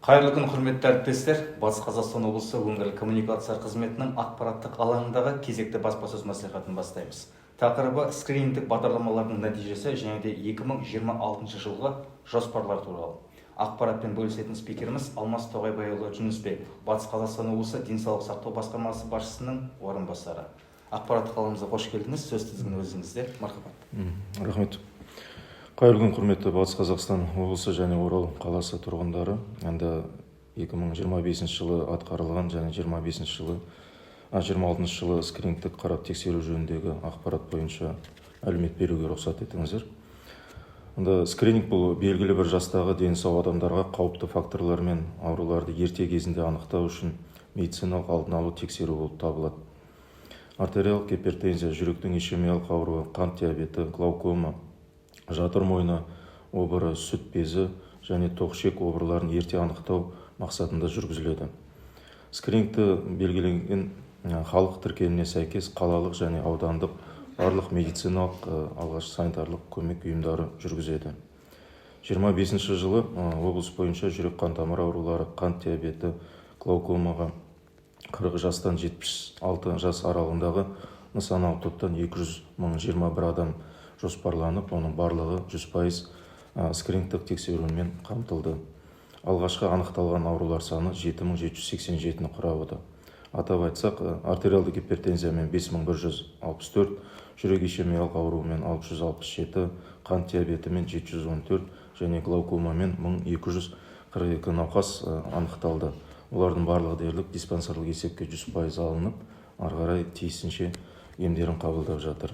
Қайырлы күн, құрметті әріптестер. Батыс Қазақстан облысы өңірлік коммуникациялар қызметінің ақпараттық алаңындағы кезекті баспасөз мәслихатын бастаймыз. Тақырыбы скринингтік бағдарламалардың нәтижесі және де 2026 жылғы жоспарлар туралы. Ақпаратпен бөлісетін спикеріміз Алмас Тоғайбайұлы Жүнісбек, Батыс Қазақстан облысы денсаулық сақтау басқармасы басшысының орынбасары. Ақпараттық алаңымызға қош келдіңіз. Сөз тізгіні өзіңізде. Мархабат. Рахмет. Қайырлы күн, құрметті Батыс Қазақстан облысы және Орал қаласы тұрғындары. Енді 2025 жылы атқарылған және 26 жылы скринингтік қарап тексеру жөніндегі ақпарат бойынша мәлімет беруге рұқсат етіңіздер. Енді скрининг бұл белгілі бір жастағы дені сау адамдарға қауіпті факторлар мен ауруларды ерте кезінде анықтау үшін медициналық алдын алу тексеру болып табылады. Артериялық гипертензия, жүректің ишемиялық ауруы, қант диабеті, глаукома, жатыр мойны обыры, сүт безі және тоқшек обырларын ерте анықтау мақсатында жүргізіледі. Скринингті белгіленген халық тіркеліміне сәйкес қалалық және аудандық барлық медициналық алғашқы санитарлық көмек ұйымдары жүргізеді. 25 жылы облыс бойынша жүрек қан тамыр аурулары, қант диабеті, глаукомаға 40 жастан 76 жас аралығындағы нысаналы топтан 200.021 адам жоспарланып, оның барлығы 100% скринингтік тексерумен қамтылды. Алғашқы анықталған аурулар саны 7787-ні құрады. Атап айтсақ, артериалды гипертензиямен 5164, жүрек ишемиялық ауруымен 667, қант диабетімен 714 және глаукомамен 1242 науқас анықталды. Олардың барлығы дерлік диспансерлік есепке 100% алынып, арғарай тиісінше емдерін қабылдап жатыр.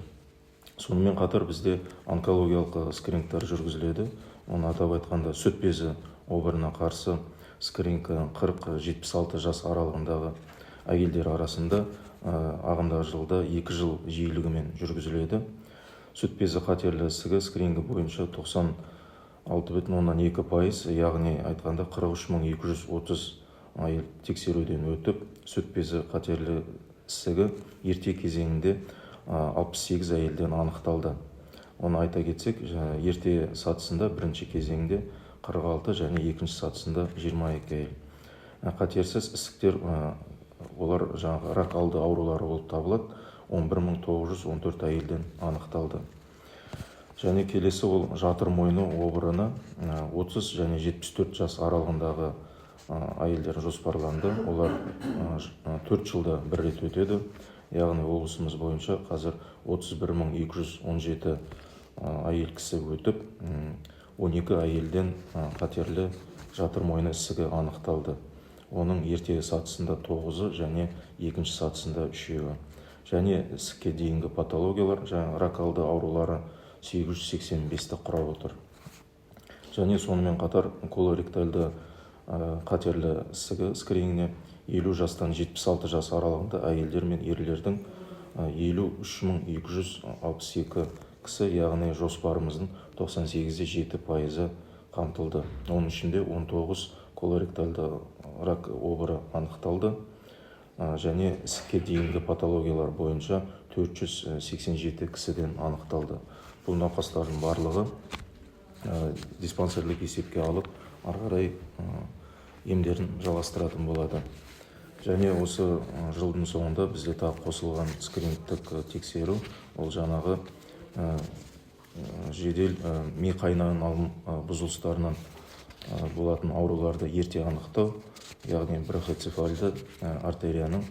Сонымен қатар бізде онкологиялық скринингтер жүргізіледі. Оны атап айтқанда сүт безі обырына қарсы скрининг 40-76 жас аралығындағы әйелдер арасында ағымдағы жылда 2 жыл жиілігімен жүргізіледі. Сүт безі қатерлі ісігі скринингі бойынша 96,2%, яғни айтқанда 43230 айыл тексеруден өтіп, сүт безі қатерлі ісігі ерте кезеңінде 68 әйелден анықталды. Оны айта кетсек, ерте сатысында бірінші кезеңде 46 және екінші сатысында 22 әйел. Қатерсіз ісіктер олар рак алды аурулары болып табылады, 11914 әйелден анықталды. Және келесі ол жатыр мойны обырына 30 және 74 жас аралығындағы әйелдер жоспарланды. Олар 4 жылда бір рет өтеді. Яғни облысымыз бойынша қазір 31217 әйел кісі өтіп, 12 әйелден қатерлі жатыр мойны ісігі анықталды. Оның ерте сатысында 9 және екінші сатысында 3. Және ісікке дейінгі патологиялар, рак алды аурулары 885-ті құрап отыр. Және сонымен қатар колоректальды қатерлі ісігі скринингіне 50 жастан 76 жас аралығында әйелдер мен ерлердің 53262 кісі, яғни жоспарымыздың 98,7% қамтылды. Оның ішінде 19 колоректальды рак обыры анықталды және ісікке дейінгі патологиялар бойынша 487 кісіден анықталды. Бұл науқастардың барлығы диспансерлік есепке алып, арғарай емдерін жалғастыратын болады. Және осы жылдың соңында бізде тағы қосылған скринингтік тексеру, ол жаңағы жедел ми қайнағының бұзылыстарынан болатын ауруларды ерте анықтау, яғни брахицефальды артерияның,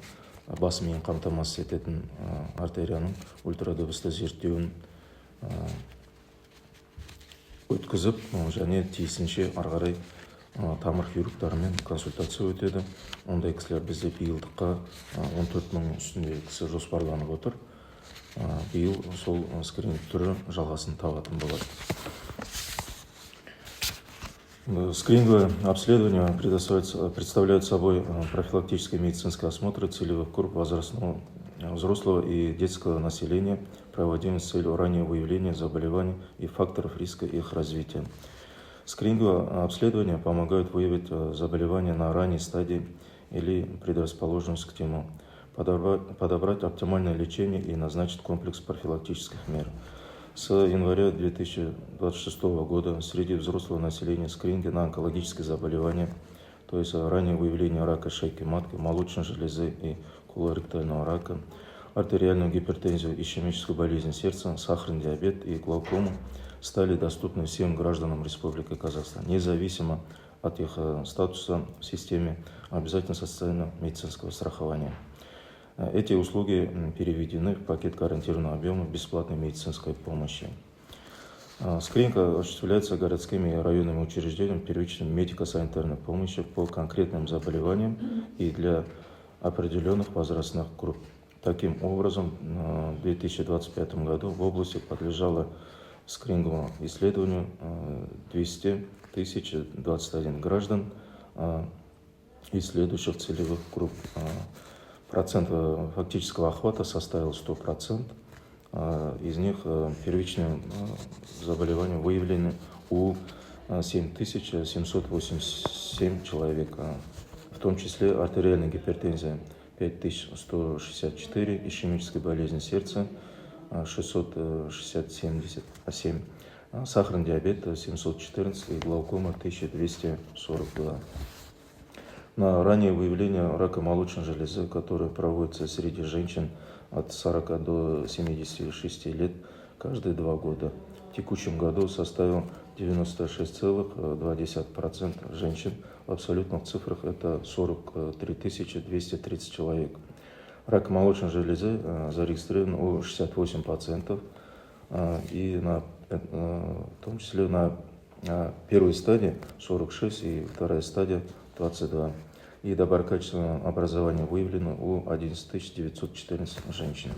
бас миын қамтамасыз ететін артерияның ультрадыбысты зерттеуін өткізіп, және тиісінше арғарай тамыр хирургтарымен консультация өтеді. Ондай кісілер бізде биылдыққа 14.000 үстінде кісі жоспарланып отыр. Биыл сол скрининг түрі жалғасын табатын болады. Скрининговое обследование представляют собой профилактические медицинские осмотры целевых групп взрослого и детского населения, проводимые с целью раннего выявления заболеваний и факторов риска их развития. Скрининговые обследования помогают выявить заболевания на ранней стадии или предрасположенность к нему, подобрать оптимальное лечение и назначить комплекс профилактических мер. С января 2026 года среди взрослого населения скрининги на онкологические заболевания то есть раннее выявление рака шейки матки, молочной железы и колоректального рака, артериальную гипертензию, ишемическую болезнь сердца, сахарный диабет и глаукому стали доступны всем гражданам Республики Казахстан, независимо от их статуса в системе обязательного социально-медицинского страхования. Эти услуги переведены в пакет гарантированного объема бесплатной медицинской помощи. Скрининг осуществляется городскими и районными учреждениями первичной медико-санитарной помощи по конкретным заболеваниям и для определенных возрастных групп. Таким образом, в 2025 году в области подлежало скрининговому исследованию 200 021 граждан из следующих целевых групп. Процент фактического охвата составил 100%. Из них первичные заболевания выявлены у 7787 человек, в том числе артериальная гипертензия 5164, ишемическая болезнь сердца 667, сахарный диабет 714 и глаукома 1242. На раннее выявление рака молочной железы, которое проводится среди женщин от 40 до 76 лет каждые 2 года, в текущем году составил 96,2% женщин. В абсолютных цифрах это 43 230 человек. Рак молочной железы зарегистрирован у 68%, и в том числе на первой стадии 46 и вторая стадия 22. И доброкачественное образование выявлено у 11 914 женщин.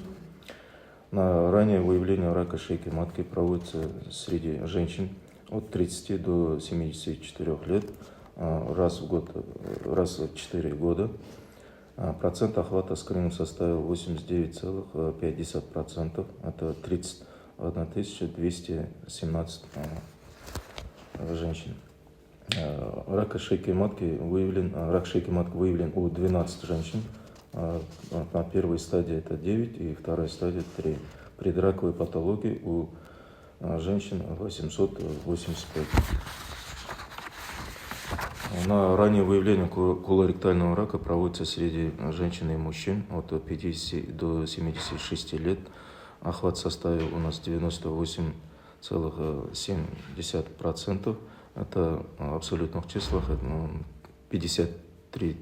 На раннее выявление рака шейки матки проводится среди женщин от 30 до 74 лет раз в год, раз в 4 года. Процент охвата скрининга составил 89,5%. Это 31 217 женщин. Рак шейки матки выявлен у 12 женщин. На первой стадии это 9 и вторая стадия 3. Предраковой патологии у женщин 885. На раннее выявление колоректального рака проводится среди женщин и мужчин от 50 до 76 лет. Охват составил у нас 98,7%. Это в абсолютных числах 53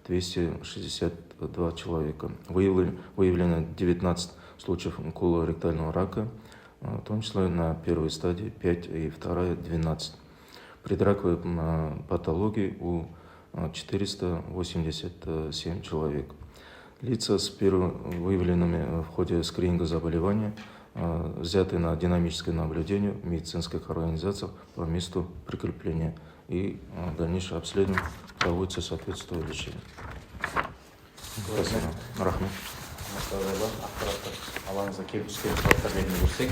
262 человека. Выявлено 19 случаев колоректального рака, в том числе на первой стадии 5 и вторая 12. Предраковой патологии у 487 человек. Лица с выявленными в ходе скрининга заболевания взяты на динамическое наблюдение в медицинских организациях по месту прикрепления, и дальнейшее обследование проводится соответствующее лечение. Спасибо. Рахмет. Ақпараттық алаңызға келіп түскен сұрақтармен көрсек,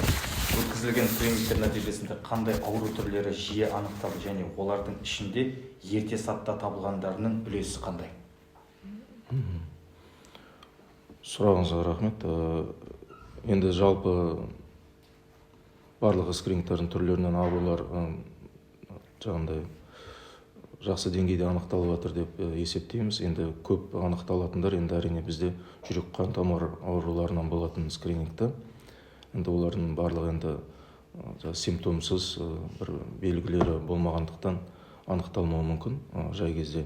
өткізілген скринингтер нәтижесінде қандай ауру түрлері жиі анықталды және олардың ішінде ерте сатыда табылғандарының үлесі қандай? Сұрағыңызға рахмет. Енді жалпы барлығы скринингтердің түрлерінен аурулар жаңағыдай жақсы деңгейде анықталып жатыр деп есептейміз. Енді көп анықталатындар енді әрине бізде жүрек қан тамыр ауруларынан болатын скринингті. Енді олардың барлығы енді симптомсыз бір белгілері болмағандықтан анықталмауы мүмкін жай кезде.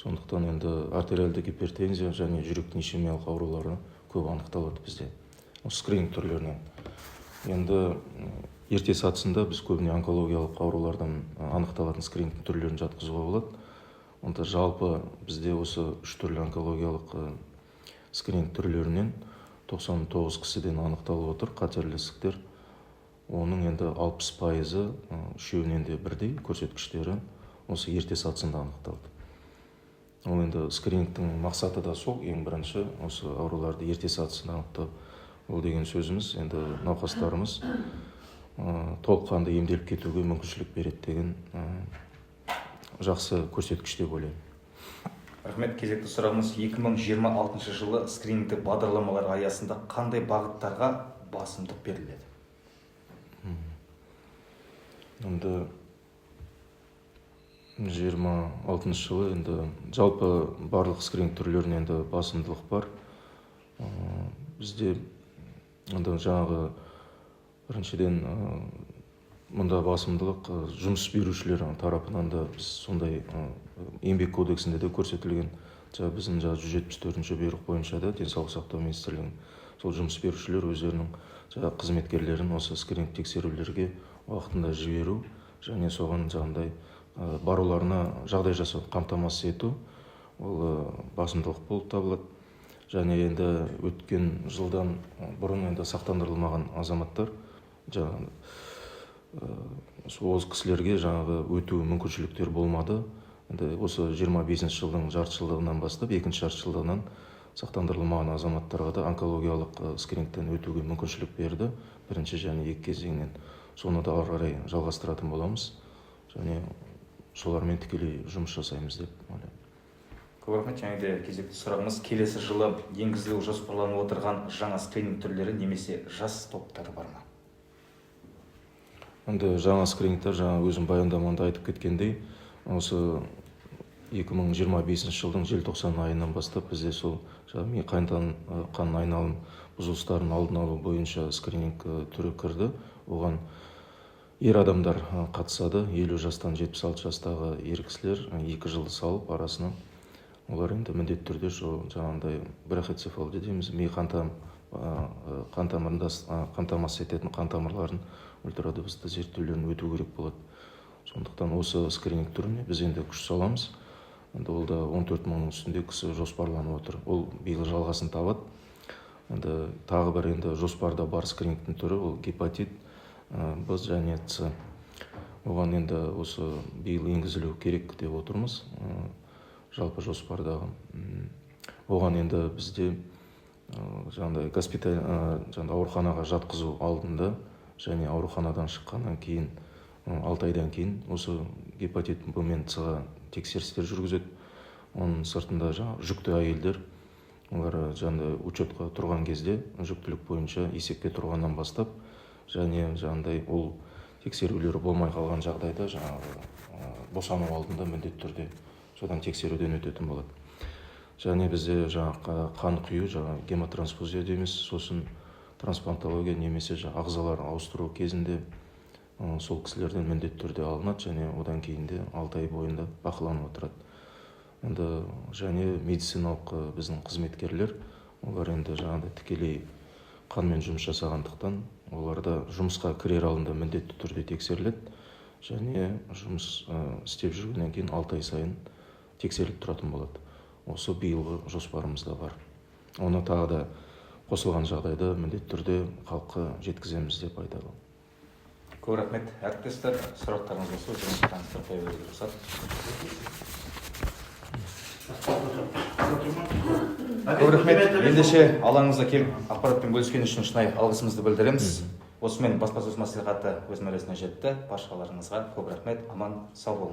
Сондықтан енді артериальды гипертензия және жүректің ишемиялық аурулары көп анықталады бізде скрининг түрлерінен. Енді ерте сатысында біз көбіне онкологиялық аурулардан анықталатын скрининг түрлерін жатқызуға болады. Онда жалпы бізде осы 3 түрлі онкологиялық скрининг түрлерінен 99 кісіден анықталып отыр қатерлі ісіктер. Оның енді 60%, үшеуінен де бірдей көрсеткіштері осы ерте сатысында анықталды. Ол енді скринингтің мақсаты да сол, ең бірінші осы ауруларды ерте сатысында анықтау. Ол деген сөзіміз, енді науқастарымыз толыққанды емделіп кетуге мүмкіншілік береді деген жақсы көрсеткіш деп ойлаймын. Рахмет. Кезекті сұрағымыз 2026 жылы скринингтік бағдарламалар аясында қандай бағыттарға басымдық беріледі? Енді 2026 жылы енді жалпы барлық скрининг түрлеріне енді басымдылық бар. Бізде енді жаңағы біріншіден мұнда басымдылық жұмыс берушілер тарапынан да біз сондай еңбек кодексінде де көрсетілген. Біздің 174-ші бұйрық бойынша да денсаулық сақтау министрлігінің сол жұмыс берушілер өздерінің қызметкерлерін осы скрининг тексерулерге уақытында жіберу және соған жаңағыдай баруларына жағдай жасау, қамтамасыз ету ол басымдылық болып табылады. Және енді өткен жылдан бұрын енді сақтандырылмаған азаматтар осы кісілерге жаңағы өту мүмкіншіліктер болмады. Енді осы 25 жылдың жартыжылдығынан бастап, екінші жартыжылдығынан сақтандырылмаған азаматтарға да онкологиялық скринингтен өтуге мүмкіншілік берді. Бірінші және екі кезеңнен. Соны да ары қарай жалғастыратын боламыз. Және солармен тікелей жұмыс жасаймыз деп ойлаймын. Көп рахмет. Және де кезекті сұрағымыз, келесі жылы енгізілу жоспарланып отырған жаңа скрининг түрлері немесе жас топтары бар ма? Енді жаңа скринингтер, жаңа өзім баяндамамда айтып кеткендей, осы 2025 жылдың желтоқсан айынан бастап бізде сол ми қан айналым бұзылыстарын алдын алу бойынша скрининг түрі кірді. Оған ер адамдар қатысады, 50 жастан 76 жастағы ер кісілер 2 жылды салып арасына. Олар енді міндетті түрде жаңағыдай брахицефалды дейміз, ми қамтамасыз ететін қан тамырларын ультрадыбысты зерттеулерін өту керек болады. Сондықтан осы скрининг түріне біз енді күш саламыз. Енді ол да 14 мыңның үстінде кісі жоспарланып отыр. Ол биыл жалғасын табады. Енді тағы бір енді жоспарда бар скринингтің түрі ол гепатит Б және С. Оған енді осы биыл енгізілу керек деп отырмыз. Жалпы жоспардағы. Оған енді бізде ауруханаға жатқызу алдында және ауруханадан шыққаннан кейін 6 айдан кейін осы гепатит Б мен С-ға тексерістер жүргізеді. Оның сыртында жүкті әйелдер, олар учетқа тұрған кезде жүктілік бойынша есепке тұрғаннан бастап және ол тексерулері болмай қалған жағдайда босану алдында міндетті түрде содан тексеруден өтетін болады. Және бізде қан құю, гемотрансфузия дейміз, сосын трансплантология немесе ағзалар ауыстыру кезінде сол кісілерден міндетті түрде алынады және одан кейін де 6 ай бойында бақыланып отырады. Және медициналық біздің қызметкерлер, олар енді тікелей қанмен жұмыс жасағандықтан, оларда жұмысқа кірер алдында міндетті түрде тексеріледі және жұмыс істеп жүргеннен кейін 6 ай сайын тексеріліп тұратын болады. Осы биылғы жоспарымызда бар. Оны тағы да қосылған жағдайда міндетті түрде халыққа жеткіземіз деп айтады. Көп рахмет. Әріптестер, сұрақтарыңыз болса, жұмыстарыңызды қоя беруге рұқсат. Көп рахмет. Ендеше алаңыңызға келіп ақпаратпен бөліскен үшін шынайы алғысымызды білдіреміз. Осымен баспасөз мәслихаты өз мәресіне жетті. Баршаларыңызға көп рахмет. Аман сау болыңыз.